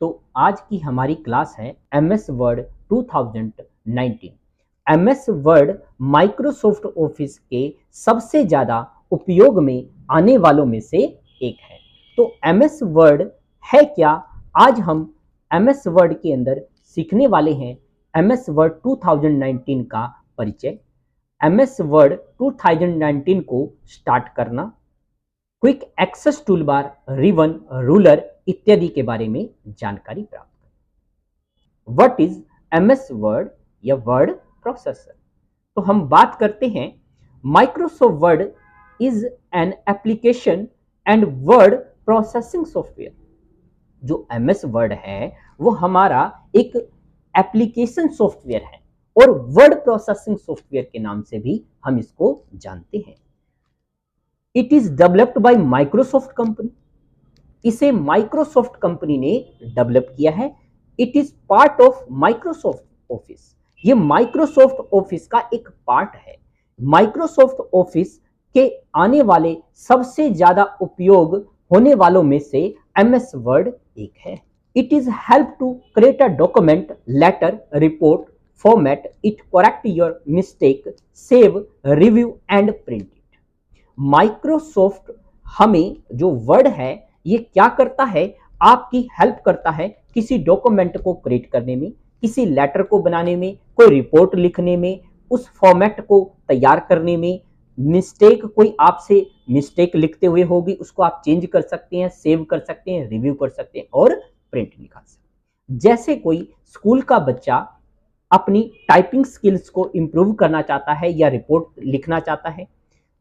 तो आज की हमारी क्लास है MS word 2019। MS word Microsoft office के सबसे ज़्यादा उपयोग में आने वालों में से एक है। तो MS वर्ड है क्या, आज हम MS वर्ड के अंदर सीखने वाले हैं MS वर्ड 2019 का परिचय, MS वर्ड 2019 को स्टार्ट करना, quick access toolbar, ribbon, ruler इत्यादि के बारे में जानकारी प्राप्त करें। व्हाट इज MS वर्ड या वर्ड प्रोसेसर? तो हम बात करते हैं Microsoft word is an application and word processing software. जो MS वर्ड है वो हमारा एक एप्लीकेशन सॉफ्टवेयर है और वर्ड प्रोसेसिंग सॉफ्टवेयर के नाम से भी हम इसको जानते हैं। It is developed by Microsoft company. इसे माइक्रोसॉफ्ट कंपनी ने डेवलप किया है। It is part of Microsoft office. ये माइक्रोसॉफ्ट ऑफिस का एक पार्ट है। माइक्रोसॉफ्ट ऑफिस के आने वाले सबसे ज्यादा उपयोग होने वालों में से MS वर्ड एक है। It is help to create a document, letter, report, format it, correct your mistake, save, review and print it. Microsoft हमें जो वर्ड है ये क्या करता है, आपकी हेल्प करता है किसी डॉक्यूमेंट को क्रिएट करने में, किसी लेटर को बनाने में, कोई रिपोर्ट लिखने में, उस फॉर्मेट को तैयार करने में, मिस्टेक, कोई आपसे मिस्टेक लिखते हुए होगी उसको आप चेंज कर सकते हैं, सेव कर सकते हैं, रिव्यू कर सकते हैं और प्रिंट निकाल सकते हैं। जैसे कोई स्कूल का बच्चा अपनी टाइपिंग स्किल्स को इंप्रूव करना चाहता है या रिपोर्ट लिखना चाहता है,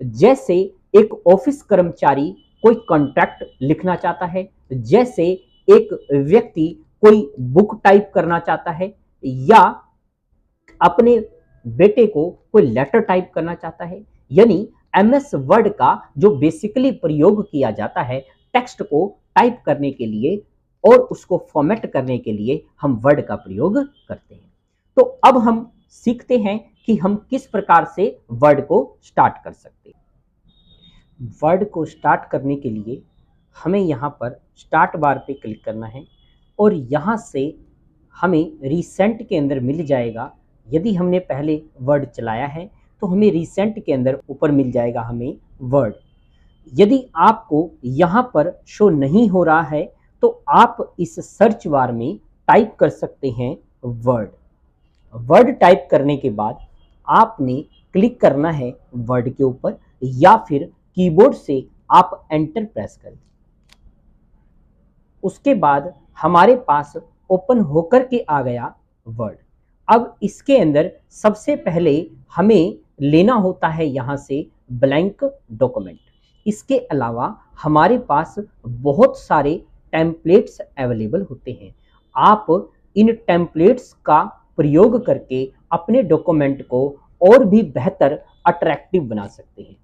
जैसे एक ऑफिस कर्मचारी कोई कॉन्ट्रैक्ट लिखना चाहता है, जैसे एक व्यक्ति कोई बुक टाइप करना चाहता है या अपने बेटे को कोई लेटर टाइप करना चाहता है। यानी MS वर्ड का जो बेसिकली प्रयोग किया जाता है टेक्स्ट को टाइप करने के लिए और उसको फॉर्मेट करने के लिए हम वर्ड का प्रयोग करते हैं। तो अब हम सीखते हैं कि हम किस प्रकार से वर्ड को स्टार्ट कर सकते हैं। वर्ड को स्टार्ट करने के लिए हमें यहाँ पर स्टार्ट बार पे क्लिक करना है और यहाँ से हमें रिसेंट के अंदर मिल जाएगा। यदि हमने पहले वर्ड चलाया है तो हमें रिसेंट के अंदर ऊपर मिल जाएगा हमें वर्ड। यदि आपको यहाँ पर शो नहीं हो रहा है तो आप इस सर्च बार में टाइप कर सकते हैं वर्ड। वर्ड टाइप करने के बाद आपने क्लिक करना है वर्ड के ऊपर या फिर कीबोर्ड से आप एंटर प्रेस कर दें। उसके बाद हमारे पास ओपन होकर के आ गया वर्ड। अब इसके अंदर सबसे पहले हमें लेना होता है यहाँ से ब्लैंक डॉक्यूमेंट। इसके अलावा हमारे पास बहुत सारे टेम्पलेट्स अवेलेबल होते हैं। आप इन टेम्पलेट्स का प्रयोग करके अपने डॉक्यूमेंट को और भी बेहतर अट्रैक्टिव बना सकते हैं।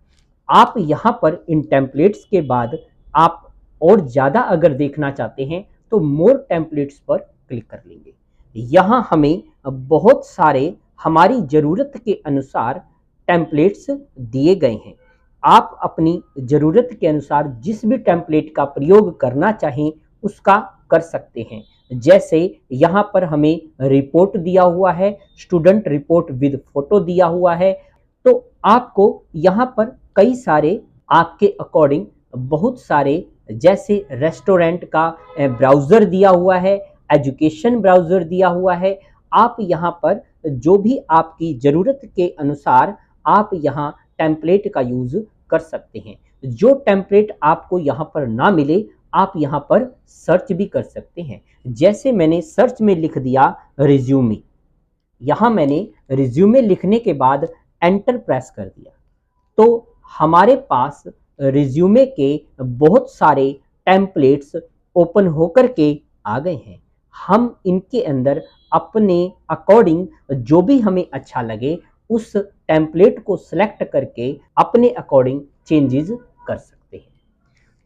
आप यहाँ पर इन टेम्पलेट्स के बाद आप और ज़्यादा अगर देखना चाहते हैं तो मोर टेम्पलेट्स पर क्लिक कर लेंगे। यहाँ हमें बहुत सारे हमारी ज़रूरत के अनुसार टेम्पलेट्स दिए गए हैं। आप अपनी ज़रूरत के अनुसार जिस भी टेम्पलेट का प्रयोग करना चाहें उसका कर सकते हैं। जैसे यहाँ पर हमें रिपोर्ट दिया हुआ है, स्टूडेंट रिपोर्ट विद फोटो दिया हुआ है, तो आपको यहाँ पर कई सारे आपके अकॉर्डिंग बहुत सारे, जैसे रेस्टोरेंट का ब्राउज़र दिया हुआ है, एजुकेशन ब्राउज़र दिया हुआ है। आप यहाँ पर जो भी आपकी ज़रूरत के अनुसार आप यहाँ टेम्पलेट का यूज़ कर सकते हैं। जो टेम्पलेट आपको यहाँ पर ना मिले आप यहाँ पर सर्च भी कर सकते हैं। जैसे मैंने सर्च में लिख दिया रिज्यूमे, यहाँ मैंने रिज्यूमे लिखने के बाद एंटर प्रेस कर दिया तो हमारे पास रिज्यूमे के बहुत सारे टेम्पलेट्स ओपन होकर के आ गए हैं। हम इनके अंदर अपने अकॉर्डिंग जो भी हमें अच्छा लगे उस टेम्पलेट को सिलेक्ट करके अपने अकॉर्डिंग चेंजेस कर सकते हैं।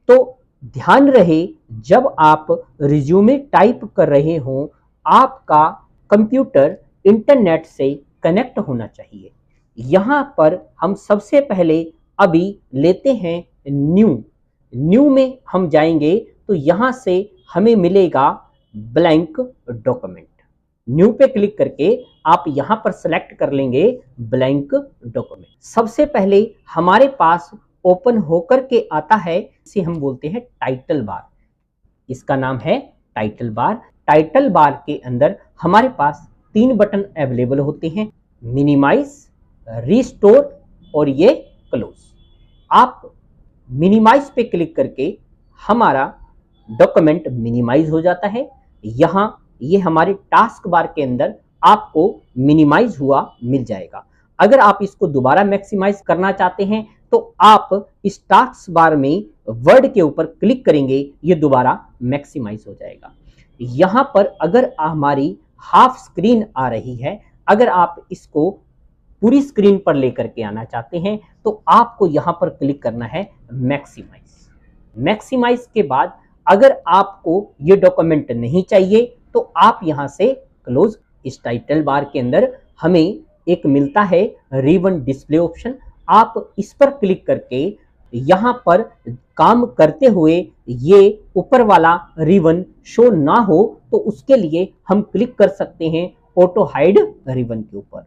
तो ध्यान रहे जब आप रिज्यूमे टाइप कर रहे हों आपका कंप्यूटर इंटरनेट से कनेक्ट होना चाहिए। यहाँ पर हम सबसे पहले अभी लेते हैं न्यू में हम जाएंगे तो यहाँ से हमें मिलेगा ब्लैंक डॉक्यूमेंट। न्यू पे क्लिक करके आप यहां पर सेलेक्ट कर लेंगे ब्लैंक डॉक्यूमेंट। सबसे पहले हमारे पास ओपन होकर के आता है, इसे हम बोलते हैं टाइटल बार। इसका नाम है टाइटल बार। टाइटल बार के अंदर हमारे पास 3 बटन अवेलेबल होते हैं, मिनिमाइज, रिस्टोर और ये क्लोज। आप मिनिमाइज पे क्लिक करके हमारा डॉक्यूमेंट मिनिमाइज हो जाता है। यहां ये हमारे टास्क बार के अंदर आपको मिनिमाइज हुआ मिल जाएगा। अगर आप इसको दोबारा मैक्सिमाइज करना चाहते हैं तो आप इस टास्क बार में वर्ड के ऊपर क्लिक करेंगे, ये दोबारा मैक्सिमाइज हो जाएगा। यहां पर अगर हमारी हाफ स्क्रीन आ रही है, अगर आप इसको पूरी स्क्रीन पर लेकर के आना चाहते हैं तो आपको यहां पर क्लिक करना है मैक्सिमाइज। मैक्सिमाइज के बाद अगर आपको ये डॉक्यूमेंट नहीं चाहिए तो आप यहां से क्लोज। इस टाइटल बार के अंदर हमें एक मिलता है रिबन डिस्प्ले ऑप्शन। आप इस पर क्लिक करके यहां पर काम करते हुए ये ऊपर वाला रिबन शो ना हो तो उसके लिए हम क्लिक कर सकते हैं ऑटो हाइड रिबन के ऊपर।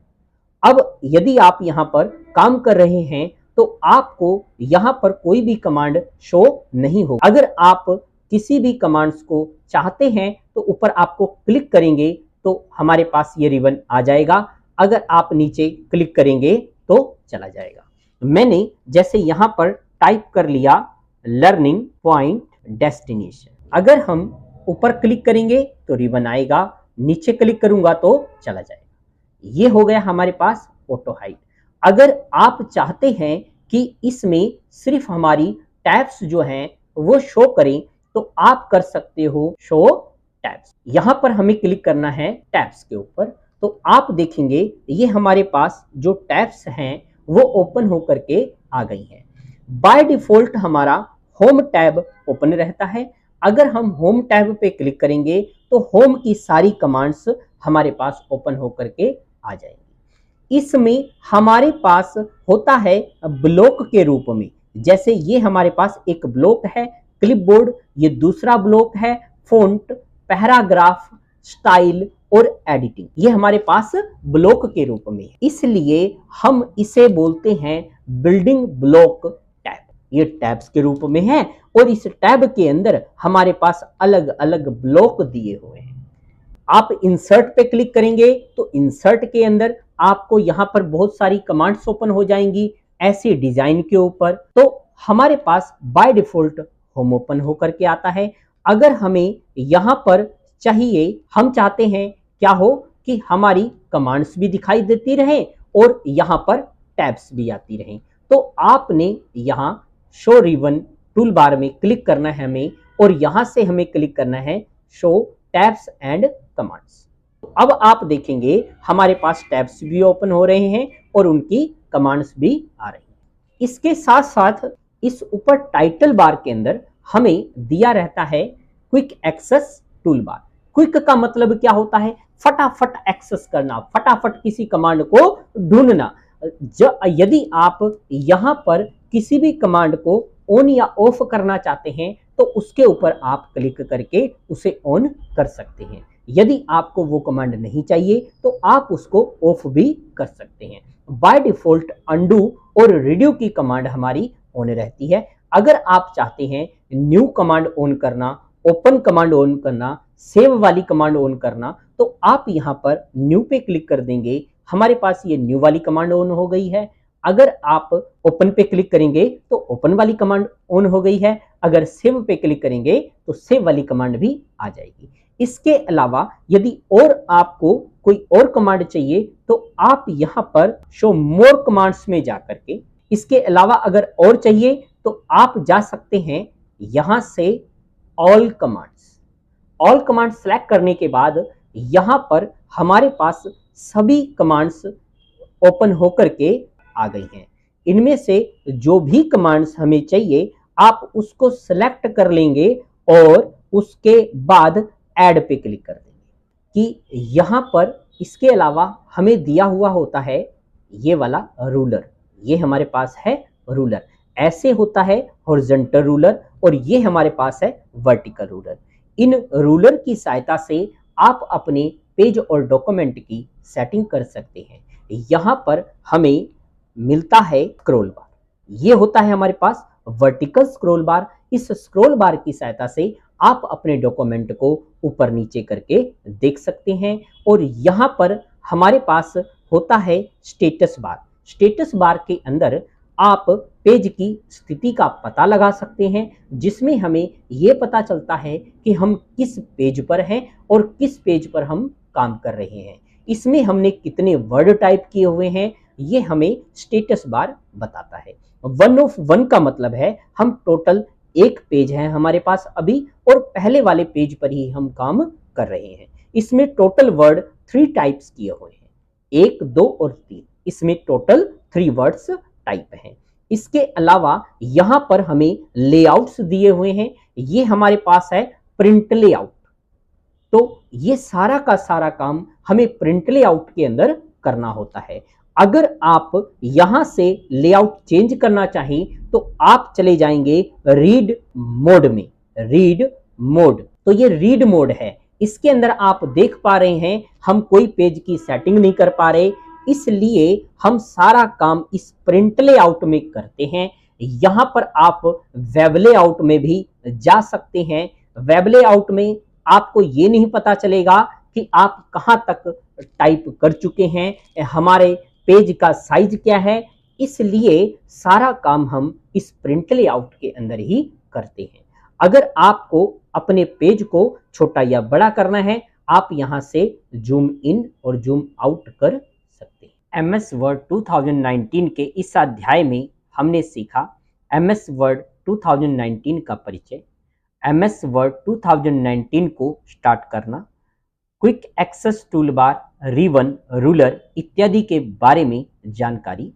अब यदि आप यहां पर काम कर रहे हैं तो आपको यहां पर कोई भी कमांड शो नहीं हो। अगर आप किसी भी कमांड्स को चाहते हैं तो ऊपर आपको क्लिक करेंगे तो हमारे पास ये रिबन आ जाएगा। अगर आप नीचे क्लिक करेंगे तो चला जाएगा। मैंने जैसे यहां पर टाइप कर लिया लर्निंग पॉइंट डेस्टिनेशन। अगर हम ऊपर क्लिक करेंगे तो रिबन आएगा, नीचे क्लिक करूंगा तो चला जाएगा। ये हो गया हमारे पास ऑटो हाइड। अगर आप चाहते हैं कि इसमें सिर्फ हमारी टैब्स जो हैं वो शो करें तो आप कर सकते हो शो टैब्स। यहां पर हमें क्लिक करना है टैब्स के ऊपर, तो आप देखेंगे ये हमारे पास जो टैब्स हैं वो ओपन होकर के आ गई हैं। बाय डिफॉल्ट हमारा होम टैब ओपन रहता है। अगर हम होम टैब पे क्लिक करेंगे तो होम की सारी कमांड्स हमारे पास ओपन होकर के आ जाएंगी। इसमें हमारे पास होता है ब्लॉक के रूप में, जैसे ये हमारे पास एक ब्लॉक है क्लिपबोर्ड, ये दूसरा ब्लॉक है फ़ॉन्ट, पैराग्राफ, स्टाइल और एडिटिंग। ये हमारे पास ब्लॉक के रूप में है, इसलिए हम इसे बोलते हैं बिल्डिंग ब्लॉक टैब। ये टैब्स के रूप में है और इस टैब के अंदर हमारे पास अलग अलग ब्लॉक दिए हुए हैं। आप इंसर्ट पे क्लिक करेंगे तो इंसर्ट के अंदर आपको यहां पर बहुत सारी कमांड्स ओपन हो जाएंगी ऐसी डिजाइन के ऊपर। तो हमारे पास बाय डिफॉल्ट होम ओपन होकर के आता है। अगर हमें यहां पर चाहिए, हम चाहते हैं क्या हो कि हमारी कमांड्स भी दिखाई देती रहें और यहां पर टैब्स भी आती रहें, तो आपने यहां शो रिबन टूल बार में क्लिक करना है हमें और यहां से हमें क्लिक करना है शो टैब्स एंड कमांड्स। अब आप देखेंगे हमारे पास टैब्स भी ओपन हो रहे हैं और उनकी कमांड्स भी आ रही हैं। इसके साथ साथ इस ऊपर टाइटल बार के अंदर हमें दिया रहता है quick access tool bar. Quick का मतलब क्या होता है? फटाफट एक्सेस करना, फटाफट किसी कमांड को ढूंढना। यदि आप यहां पर किसी भी कमांड को ऑन या ऑफ करना चाहते हैं तो उसके ऊपर आप क्लिक करके उसे ऑन कर सकते हैं। यदि आपको वो कमांड नहीं चाहिए तो आप उसको ऑफ भी कर सकते हैं। बाय डिफॉल्ट अंडू और रिड्यू की कमांड हमारी ऑन रहती है। अगर आप चाहते हैं न्यू कमांड ऑन करना, ओपन कमांड ऑन करना, सेव वाली कमांड ऑन करना, तो आप यहां पर न्यू पे क्लिक कर देंगे। हमारे पास ये न्यू वाली कमांड ऑन हो गई है। अगर आप ओपन पे क्लिक करेंगे तो ओपन वाली कमांड ऑन हो गई है। अगर सेव पे क्लिक करेंगे तो सेव वाली कमांड भी आ जाएगी। इसके अलावा यदि और आपको कोई और कमांड चाहिए तो आप यहां पर शो मोर कमांड्स में जाकर के, इसके अलावा अगर और चाहिए तो आप जा सकते हैं यहां से all commands. All command select करने के बाद यहां पर हमारे पास सभी कमांड्स ओपन होकर के आ गई हैं। इनमें से जो भी कमांड्स हमें चाहिए आप उसको सेलेक्ट कर लेंगे और उसके बाद ऐड पे क्लिक कर देंगे कि यहां पर इसके अलावा हमें दिया हुआ होता है ये वाला रूलर। ये हमारे पास है रूलर, ऐसे होता है हॉरिजॉन्टल रूलर और ये हमारे पास है वर्टिकल रूलर। इन रूलर की सहायता से आप अपने पेज और डॉक्यूमेंट की सेटिंग कर सकते हैं। यहाँ पर हमें मिलता है स्क्रॉल बार, ये होता है हमारे पास वर्टिकल स्क्रॉल बार। इस स्क्रॉल बार की सहायता से आप अपने डॉक्यूमेंट को ऊपर नीचे करके देख सकते हैं। और यहाँ पर हमारे पास होता है स्टेटस बार। स्टेटस बार के अंदर आप पेज की स्थिति का पता लगा सकते हैं, जिसमें हमें ये पता चलता है कि हम किस पेज पर हैं और किस पेज पर हम काम कर रहे हैं। इसमें हमने कितने वर्ड टाइप किए हुए हैं, ये हमें स्टेटस बार बताता है। 1 of 1 का मतलब है हम टोटल एक पेज है हमारे पास अभी, और पहले वाले पेज पर ही हम काम कर रहे हैं। इसमें टोटल वर्ड 3 टाइप्स किए हुए हैं, 1, 2 और 3। इसमें टोटल 3 वर्ड्स टाइप हैं। इसके अलावा यहाँ पर हमें लेआउट्स दिए हुए हैं। ये हमारे पास है प्रिंट लेआउट। तो ये सारा का सारा काम हमें प्रिंट लेआउट के अंदर करना होता है। अगर आप यहां से लेआउट चेंज करना चाहें तो आप चले जाएंगे रीड मोड में। रीड मोड, तो ये रीड मोड है। इसके अंदर आप देख पा रहे हैं हम कोई पेज की सेटिंग नहीं कर पा रहे, इसलिए हम सारा काम इस प्रिंट लेआउट में करते हैं। यहां पर आप वेब लेआउट में भी जा सकते हैं। वेब लेआउट में आपको ये नहीं पता चलेगा कि आप कहां तक टाइप कर चुके हैं, हमारे पेज का साइज क्या है, इसलिए सारा काम हम इस प्रिंट लेआउट के अंदर ही करते हैं। अगर आपको अपने पेज को छोटा या बड़ा करना है, आप यहां से जूम इन और जूम आउट कर सकते हैं। एमएस वर्ड 2019 के इस अध्याय में हमने सीखा एमएस वर्ड 2019 का परिचय, एमएस वर्ड 2019 को स्टार्ट करना, quick access toolbar, ribbon, ruler इत्यादि के बारे में जानकारी